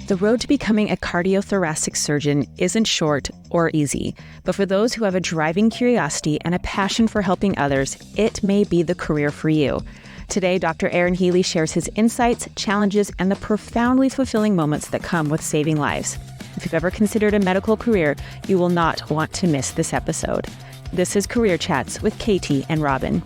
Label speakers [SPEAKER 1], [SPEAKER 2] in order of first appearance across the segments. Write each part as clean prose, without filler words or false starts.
[SPEAKER 1] The road to becoming a cardiothoracic surgeon isn't short or easy, but for those who have a driving curiosity and a passion for helping others, it may be the career for you. Today, Dr. Aaron Healy shares his insights, challenges, and the profoundly fulfilling moments that come with saving lives. If you've ever considered a medical career, you will not want to miss this episode. This is Career Chats with Katie and Robin.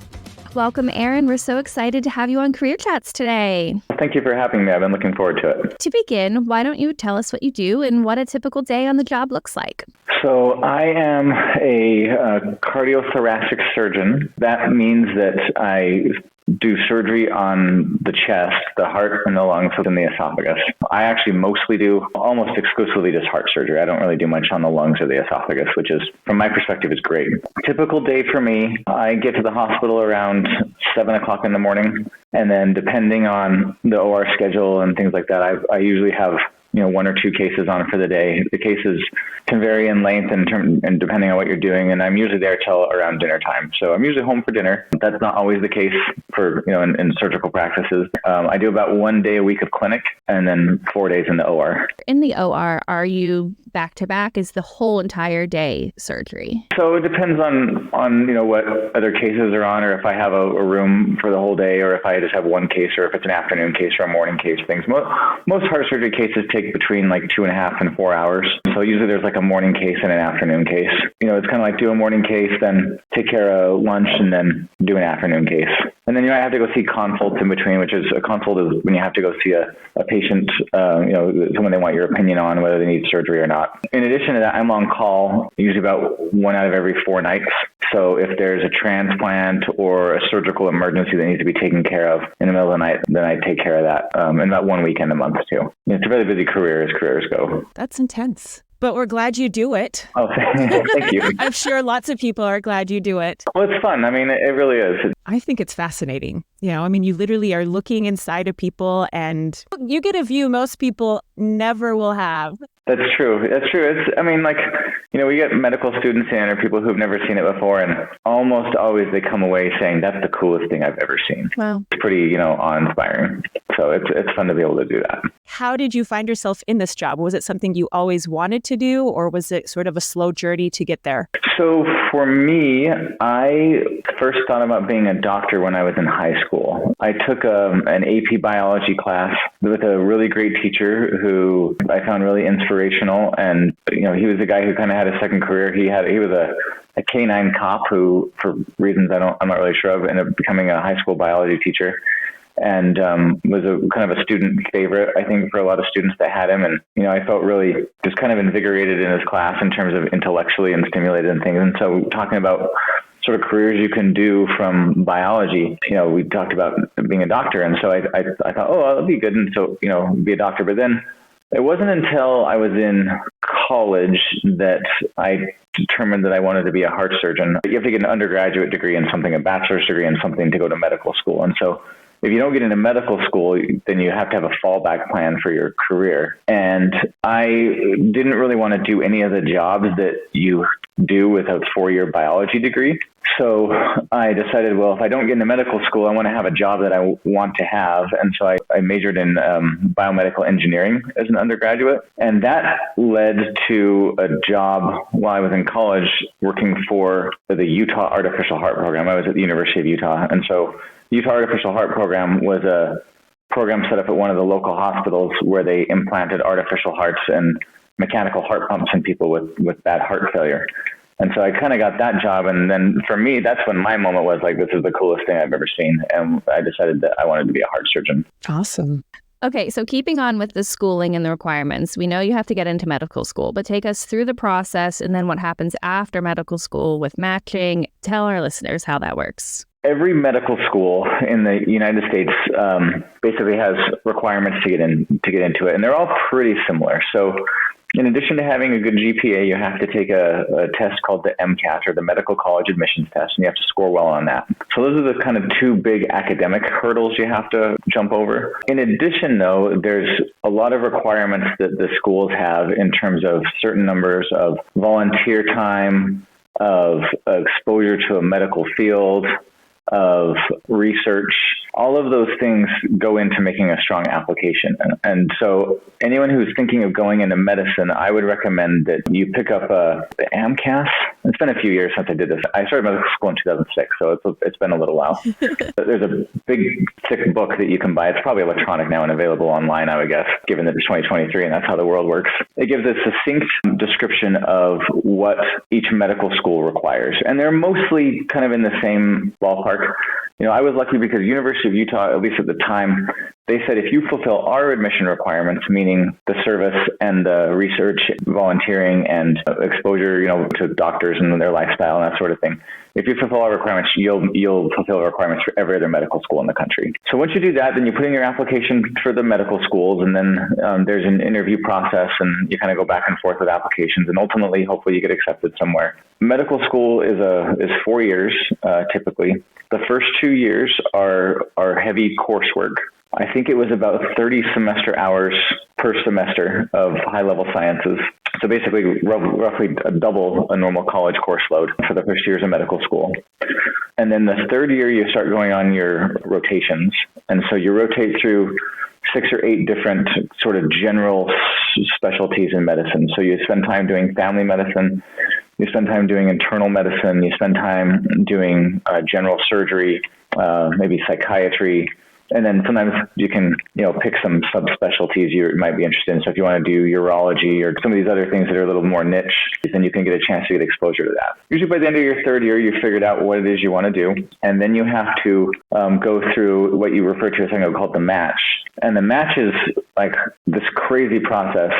[SPEAKER 2] Welcome, Aaron. We're so excited to have you on Career Chats today.
[SPEAKER 3] Thank you for having me. I've been looking forward to it.
[SPEAKER 2] To begin, why don't you tell us what you do and what a typical day on the job looks like?
[SPEAKER 3] So I am a cardiothoracic surgeon. That means that I do surgery on the chest, the heart, and the lungs, and the esophagus. I actually mostly do almost exclusively just heart surgery. I don't really do much on the lungs or the esophagus, which is, from my perspective, is great. Typical day for me, I get to the hospital around 7 o'clock in the morning, and then depending on the OR schedule and things like that, I usually have one or two cases on for the day. The cases can vary in length and depending on what you're doing, and I'm usually there till around dinner time. So I'm usually home for dinner. That's not always the case for in surgical practices. I do about 1 day a week of clinic and then 4 days in the OR.
[SPEAKER 2] In the OR, are you back to back? Is the whole entire day surgery?
[SPEAKER 3] So it depends on what other cases are on, or if I have a room for the whole day, or if I just have one case, or if it's an afternoon case or a morning case. Things most heart surgery cases take between like 2.5 and 4 hours. So usually there's like a morning case and an afternoon case. It's kind of like do a morning case, then take care of lunch, and then do an afternoon case. And then I have to go see consults in between, which is a consult is when you have to go see a patient, someone they want your opinion on whether they need surgery or not. In addition to that, I'm on call usually about 1 out of every 4 nights. So if there's a transplant or a surgical emergency that needs to be taken care of in the middle of the night, then I take care of that. And about 1 weekend a month too. It's a really busy career as careers go.
[SPEAKER 1] That's intense. But we're glad you do it.
[SPEAKER 3] Oh, thank you.
[SPEAKER 1] I'm sure lots of people are glad you do it.
[SPEAKER 3] Well, it's fun. I mean, it really is.
[SPEAKER 1] I think it's fascinating. You literally are looking inside of people and you get a view most people never will have.
[SPEAKER 3] That's true. We get medical students in or people who've never seen it before, and almost always they come away saying, that's the coolest thing I've ever seen.
[SPEAKER 1] Wow.
[SPEAKER 3] It's pretty, awe-inspiring. So it's fun to be able to do that.
[SPEAKER 1] How did you find yourself in this job? Was it something you always wanted to do, or was it sort of a slow journey to get there?
[SPEAKER 3] So for me, I first thought about being a doctor when I was in high school. I took an AP biology class with a really great teacher who I found really inspirational. And, he was a guy who kind of had a second career. He was a canine cop who, for reasons I'm not really sure of, ended up becoming a high school biology teacher. And was a kind of a student favorite, I think, for a lot of students that had him. And, I felt really just kind of invigorated in his class in terms of intellectually and stimulated and things. And so talking about sort of careers you can do from biology, we talked about being a doctor. And so I thought, that'll be good. And so, be a doctor. But then it wasn't until I was in college that I determined that I wanted to be a heart surgeon. You have to get an undergraduate degree in something, a bachelor's degree in something to go to medical school. And so if you don't get into medical school, then you have to have a fallback plan for your career. And I didn't really want to do any of the jobs that you do with a 4-year biology degree. So I decided, well, if I don't get into medical school, I want to have a job that I want to have. And so I majored in biomedical engineering as an undergraduate. And that led to a job while I was in college working for the Utah Artificial Heart Program. I was at the University of Utah. And so the Utah Artificial Heart Program was a program set up at one of the local hospitals where they implanted artificial hearts and mechanical heart pumps in people with bad heart failure. And so I kind of got that job. And then for me, that's when my moment was like, this is the coolest thing I've ever seen. And I decided that I wanted to be a heart surgeon.
[SPEAKER 1] Awesome.
[SPEAKER 2] Okay, so keeping on with the schooling and the requirements, we know you have to get into medical school, but take us through the process and then what happens after medical school with matching. Tell our listeners how that works.
[SPEAKER 3] Every medical school in the United States basically has requirements to get into it, and they're all pretty similar. So in addition to having a good GPA, you have to take a test called the MCAT, or the Medical College Admissions Test, and you have to score well on that. So those are the kind of two big academic hurdles you have to jump over. In addition, though, there's a lot of requirements that the schools have in terms of certain numbers of volunteer time, of exposure to a medical field, of research, All of those things go into making a strong application. And so anyone who's thinking of going into medicine, I would recommend that you pick up the AMCAS. It's been a few years since I did this. I started medical school in 2006, so it's been a little while. There's a big, thick book that you can buy. It's probably electronic now and available online, I would guess, given that it's 2023 and that's how the world works. It gives a succinct description of what each medical school requires. And they're mostly kind of in the same ballpark. I was lucky because University of Utah, at least at the time, they said if you fulfill our admission requirements, meaning the service and the research, volunteering, and exposure, to doctors and their lifestyle and that sort of thing, if you fulfill our requirements, you'll fulfill the requirements for every other medical school in the country. So once you do that, then you put in your application for the medical schools, and then there's an interview process, and you kind of go back and forth with applications, and ultimately, hopefully, you get accepted somewhere. Medical school is 4 years typically. The first 2 years are heavy coursework. I think it was about 30 semester hours per semester of high-level sciences. So basically, roughly double a normal college course load for the first years of medical school. And then the third year, you start going on your rotations. And so you rotate through 6 or 8 different sort of general specialties in medicine. So you spend time doing family medicine, you spend time doing internal medicine, you spend time doing general surgery, maybe psychiatry, and then sometimes you can, pick some subspecialties you might be interested in. So if you want to do urology or some of these other things that are a little more niche, then you can get a chance to get exposure to that. Usually by the end of your third year, you've figured out what it is you want to do. And then you have to go through what you refer to as something called the match. And the match is like this crazy process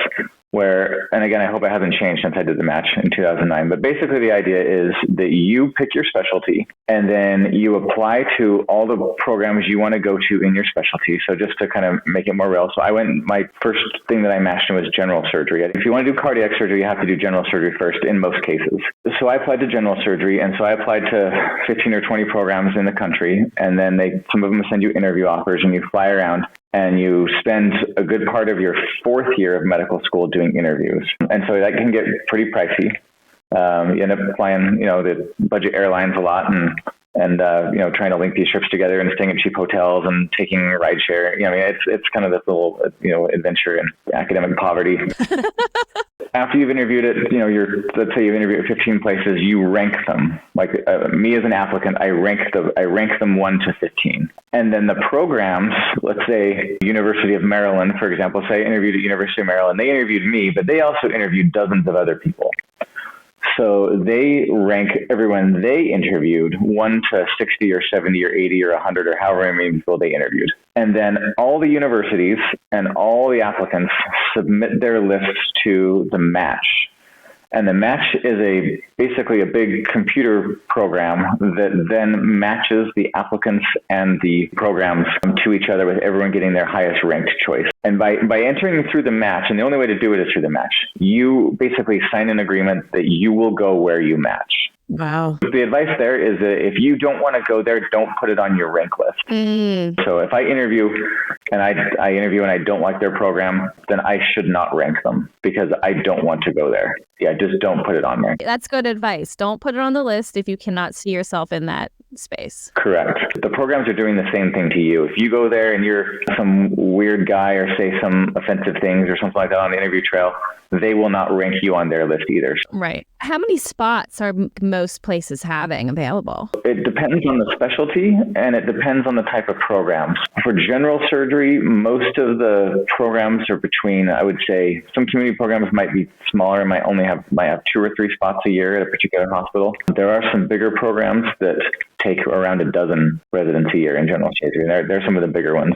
[SPEAKER 3] where, and again, I hope it hasn't changed since I did the match in 2009, but basically the idea is that you pick your specialty and then you apply to all the programs you want to go to in your specialty. So just to kind of make it more real. So my first thing that I matched in was general surgery. If you want to do cardiac surgery, you have to do general surgery first in most cases. So I applied to general surgery, and so I applied to 15 or 20 programs in the country, and then some of them send you interview offers, and you fly around and you spend a good part of your fourth year of medical school doing interviews. And so that can get pretty pricey. You end up flying, the budget airlines a lot and trying to link these trips together and staying at cheap hotels and taking rideshare. It's kind of this little, adventure in academic poverty. After you've interviewed it, let's say you've interviewed 15 places, you rank them. Like me as an applicant, I rank them 1 to 15. And then the programs, let's say University of Maryland, for example, say I interviewed at University of Maryland, they interviewed me, but they also interviewed dozens of other people. So they rank everyone they interviewed 1 to 60 or 70 or 80 or 100 or however many people they interviewed. And then all the universities and all the applicants submit their lists to the match. And the match is basically a big computer program that then matches the applicants and the programs to each other, with everyone getting their highest ranked choice. And by entering through the match, and the only way to do it is through the match, you basically sign an agreement that you will go where you match.
[SPEAKER 1] Wow.
[SPEAKER 3] The advice there is that if you don't want to go there, don't put it on your rank list. So if I interview and I don't like their program, then I should not rank them because I don't want to go there. Yeah, just don't put it on there.
[SPEAKER 2] That's good advice. Don't put it on the list if you cannot see yourself in that space.
[SPEAKER 3] Correct. The programs are doing the same thing to you. If you go there and you're some weird guy or say some offensive things or something like that on the interview trail, they will not rank you on their list either.
[SPEAKER 2] Right. How many spots are most places having available?
[SPEAKER 3] It depends on the specialty and it depends on the type of programs. For general surgery, most of the programs are between, I would say, some community programs might be smaller, might have 2 or 3 spots a year at a particular hospital. There are some bigger programs that take around a dozen residents a year in general surgery. They're some of the bigger ones.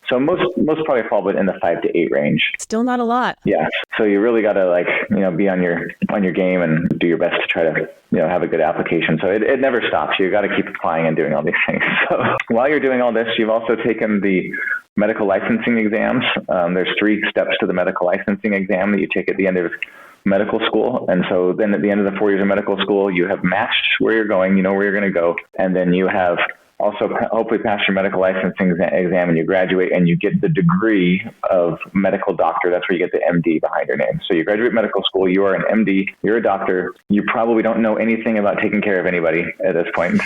[SPEAKER 3] So most probably fall in the 5 to 8 range.
[SPEAKER 1] Still not a lot.
[SPEAKER 3] Yeah. So you really got to be on your game and do your best to try to have a good application. So it never stops. You got to keep applying and doing all these things. So while you're doing all this, you've also taken the medical licensing exams. There's 3 steps to the medical licensing exam that you take at the end of medical school. And so then at the end of the 4 years of medical school, you have matched where you're going, you know where you're going to go. And then you have also hopefully pass your medical licensing exam and you graduate and you get the degree of medical doctor. That's where you get the MD behind your name. So you graduate medical school, you are an MD, you're a doctor. You probably don't know anything about taking care of anybody at this point.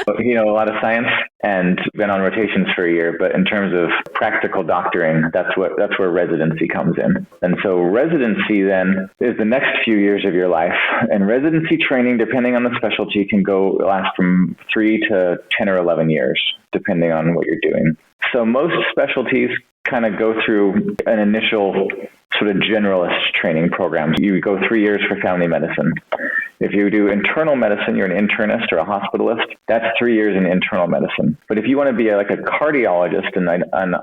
[SPEAKER 3] But you know a lot of science and been on rotations for a year. But in terms of practical doctoring, that's where residency comes in. And so residency then is the next few years of your life. And residency training, depending on the specialty, can last from 3 to 10 or 11 years, depending on what you're doing. So most specialties kind of go through an initial sort of generalist training program. You go 3 years for family medicine. If you do internal medicine, you're an internist or a hospitalist, that's 3 years in internal medicine. But if you want to be like a cardiologist, and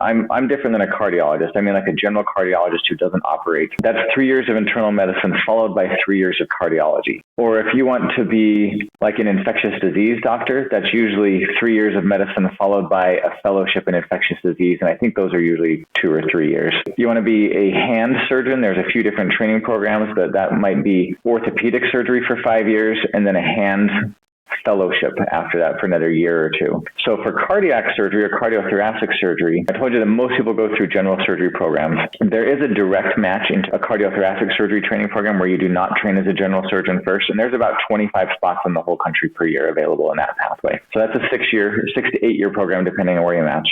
[SPEAKER 3] I'm different than a cardiologist, I mean like a general cardiologist who doesn't operate, that's 3 years of internal medicine followed by 3 years of cardiology. Or if you want to be like an infectious disease doctor, that's usually 3 years of medicine followed by a fellowship in infectious disease, and I think those are usually 2 or 3 years. You want to be a hand surgeon, there's a few different training programs, but that might be orthopedic surgery for 5 years and then a hand fellowship after that for another year or 2. So for cardiac surgery or cardiothoracic surgery, I told you that most people go through general surgery programs. There is a direct match into a cardiothoracic surgery training program where you do not train as a general surgeon first, and there's about 25 spots in the whole country per year available in that pathway. So that's a 6 to 8 year program depending on where you match.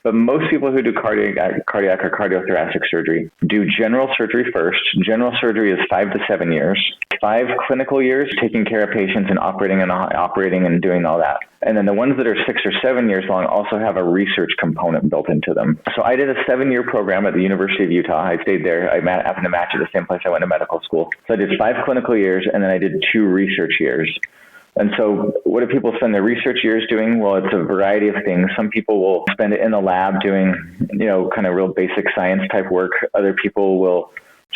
[SPEAKER 3] But most people who do cardiac or cardiothoracic surgery do general surgery first. General surgery is 5 to 7 years. 5 clinical years taking care of patients and operating and doing all that. And then the ones that are 6 or 7 years long also have a research component built into them. So I did a 7-year program at the University of Utah. I stayed there. I happened to match at the same place I went to medical school. So I did 5 clinical years, and then I did 2 research years. And so what do people spend their research years doing? Well, it's a variety of things. Some people will spend it in the lab doing, kind of real basic science type work. Other people will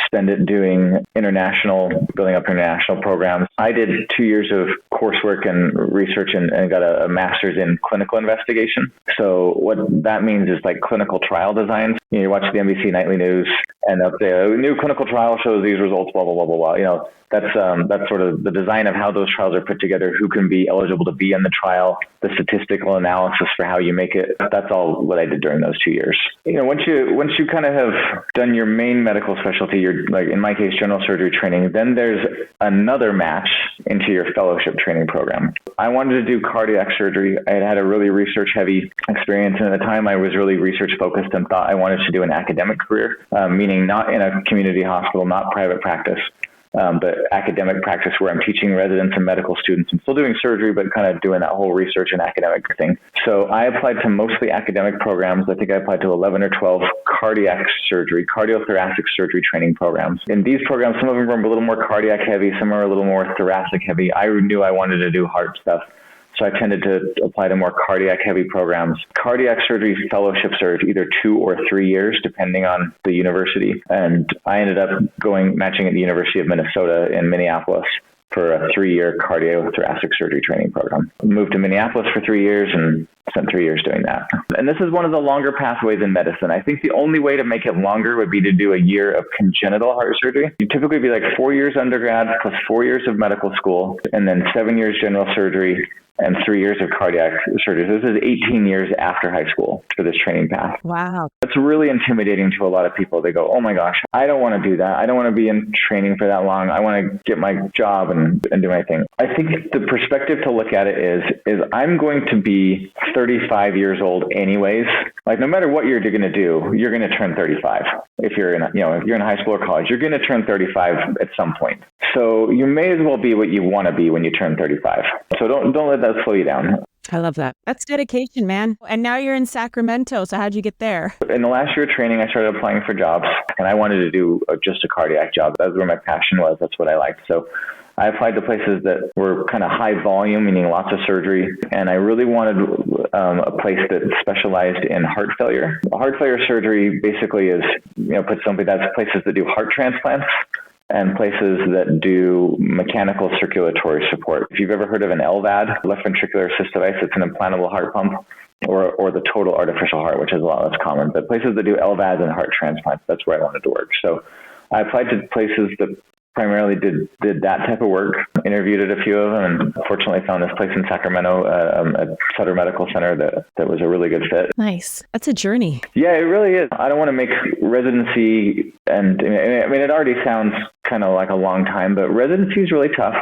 [SPEAKER 3] spend it doing building up international programs. I did 2 years of coursework and research and got a master's in clinical investigation. So what that means is like clinical trial designs. You watch the NBC nightly news and they'll say, a new clinical trial shows these results, blah, blah, blah, blah, blah. That's sort of the design of how those trials are put together, who can be eligible to be in the trial, the statistical analysis for how you make it. That's all what I did during those 2 years. Once you kind of have done your main medical specialty, your, like in my case, general surgery training, then there's another match into your fellowship training program. I wanted to do cardiac surgery. I had a really research heavy experience, and at the time I was really research focused and thought I wanted to do an academic career, meaning not in a community hospital, not private practice. But academic practice where I'm teaching residents and medical students. I'm still doing surgery, but kind of doing that whole research and academic thing. So I applied to mostly academic programs. I think I applied to 11 or 12 cardiothoracic surgery training programs. In these programs, some of them were a little more cardiac heavy, some are a little more thoracic heavy. I knew I wanted to do heart stuff. So I tended to apply to more cardiac heavy programs. Cardiac surgery fellowships are either 2 or 3 years, depending on the university. And I ended up matching at the University of Minnesota in Minneapolis for a 3-year cardiothoracic surgery training program. Moved to Minneapolis for 3 years and spent 3 years doing that. And this is one of the longer pathways in medicine. I think the only way to make it longer would be to do a year of congenital heart surgery. You typically be like 4 years undergrad plus 4 years of medical school, and then 7 years general surgery and 3 years of cardiac surgery. So this is 18 years after high school for this training path.
[SPEAKER 1] Wow.
[SPEAKER 3] It's really intimidating to a lot of people. They go, oh my gosh, I don't want to do that. I don't want to be in training for that long. I want to get my job and do my thing. I think the perspective to look at it is I'm going to be 35 years old anyways. Like no matter what you're going to do, you're going to turn 35. If you're in high school or college, you're going to turn 35 at some point. So you may as well be what you want to be when you turn 35. So don't let that slow you down.
[SPEAKER 1] I love that. That's dedication, man. And now you're in Sacramento. So how'd you get there?
[SPEAKER 3] In the last year of training, I started applying for jobs, and I wanted to do just a cardiac job. That's where my passion was. That's what I liked. So I applied to places that were kind of high volume, meaning lots of surgery. And I really wanted a place that specialized in heart failure. Heart failure surgery basically is, put simply, that's places that do heart transplants and places that do mechanical circulatory support. If you've ever heard of an LVAD, left ventricular assist device, it's an implantable heart pump, or the total artificial heart, which is a lot less common. But places that do LVADs and heart transplants, that's where I wanted to work. So I applied to places that primarily did that type of work, interviewed at a few of them, and fortunately found this place in Sacramento, at Sutter Medical Center that was a really good fit.
[SPEAKER 2] Nice.
[SPEAKER 1] That's a journey.
[SPEAKER 3] Yeah, it really is. I don't want to make residency, and I mean, it already sounds kind of like a long time, but residency is really tough.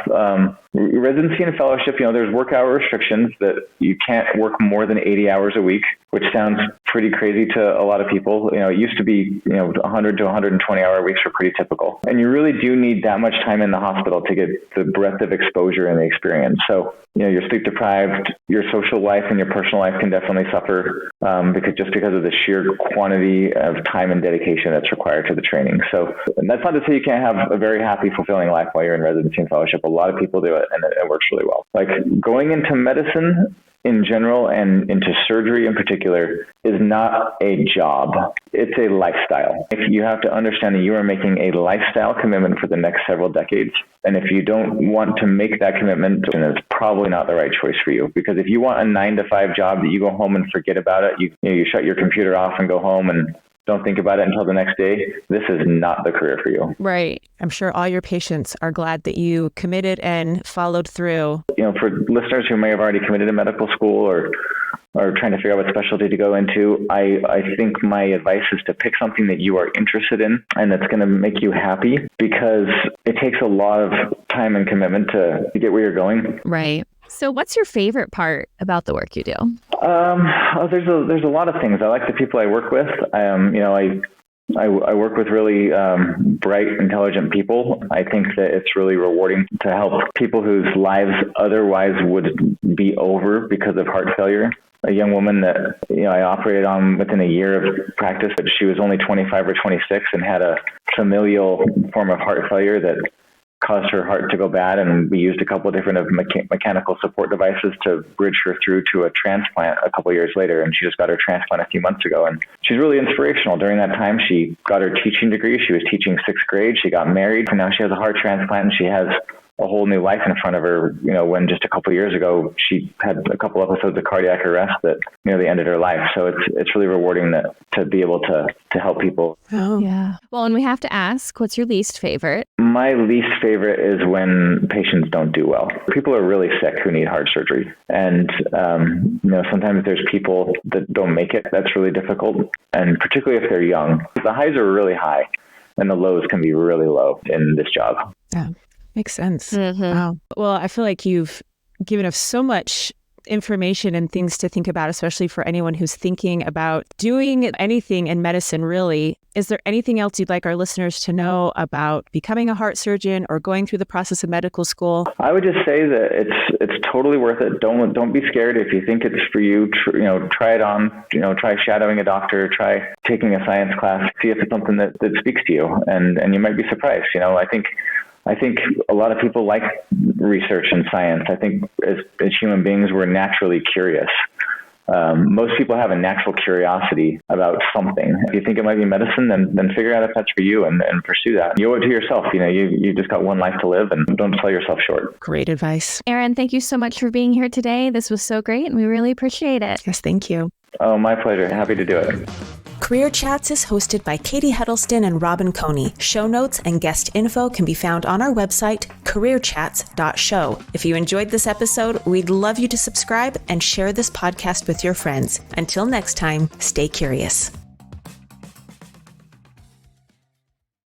[SPEAKER 3] Residency and fellowship, there's work hour restrictions that you can't work more than 80 hours a week, which sounds pretty crazy to a lot of people. It used to be, 100 to 120 hour weeks were pretty typical. And you really do need that much time in the hospital to get the breadth of exposure and the experience. So, you're sleep deprived, your social life and your personal life can definitely suffer because of the sheer quantity of time and dedication that's required to the training. So that's not to say you can't have a very happy, fulfilling life while you're in residency and fellowship. A lot of people do it, and it works really well. Like going into medicine in general and into surgery in particular is not a job. It's a lifestyle. If you have to understand that you are making a lifestyle commitment for the next several decades. And if you don't want to make that commitment, then it's probably not the right choice for you. Because if you want a 9-to-5 job that you go home and forget about it, you shut your computer off and go home and don't think about it until the next day, this is not the career for you.
[SPEAKER 2] Right.
[SPEAKER 1] I'm sure all your patients are glad that you committed and followed through.
[SPEAKER 3] For listeners who may have already committed to medical school or trying to figure out what specialty to go into, I think my advice is to pick something that you are interested in and that's going to make you happy, because it takes a lot of time and commitment to get where you're going.
[SPEAKER 2] Right. So what's your favorite part about the work you do?
[SPEAKER 3] There's a lot of things. I like the people I work with. I work with really bright, intelligent people. I think that it's really rewarding to help people whose lives otherwise would be over because of heart failure. A young woman that I operated on within a year of practice, but she was only 25 or 26 and had a familial form of heart failure that caused her heart to go bad, and we used a couple of different mechanical support devices to bridge her through to a transplant a couple of years later, and she just got her transplant a few months ago, and she's really inspirational. During that time, she got her teaching degree. She was teaching 6th grade. She got married, and now she has a heart transplant, and she has a whole new life in front of her, when just a couple of years ago, she had a couple episodes of cardiac arrest that nearly ended her life. So it's really rewarding to be able to help people.
[SPEAKER 2] Oh, yeah. Well, and we have to ask, what's your least favorite?
[SPEAKER 3] My least favorite is when patients don't do well. People are really sick who need heart surgery. And, sometimes there's people that don't make it. That's really difficult. And particularly if they're young. The highs are really high and the lows can be really low in this job.
[SPEAKER 1] Yeah. Makes sense.
[SPEAKER 2] Mm-hmm.
[SPEAKER 1] Wow. Well, I feel like you've given us so much information and things to think about, especially for anyone who's thinking about doing anything in medicine, really. Is there anything else you'd like our listeners to know about becoming a heart surgeon or going through the process of medical school?
[SPEAKER 3] I would just say that it's totally worth it. Don't be scared. If you think it's for you, try it on. Try shadowing a doctor. Try taking a science class. See if it's something that speaks to you, and you might be surprised. I think a lot of people like research and science. I think as human beings, we're naturally curious. Most people have a natural curiosity about something. If you think it might be medicine, then figure out if that's for you and pursue that. You owe it to yourself. You just got one life to live, and don't sell yourself short.
[SPEAKER 1] Great advice.
[SPEAKER 2] Aaron, thank you so much for being here today. This was so great, and we really appreciate it.
[SPEAKER 1] Yes, thank you.
[SPEAKER 3] Oh, my pleasure. Happy to do it.
[SPEAKER 1] Career Chats is hosted by Katie Huddleston and Robin Coney. Show notes and guest info can be found on our website, careerchats.show. If you enjoyed this episode, we'd love you to subscribe and share this podcast with your friends. Until next time, stay curious.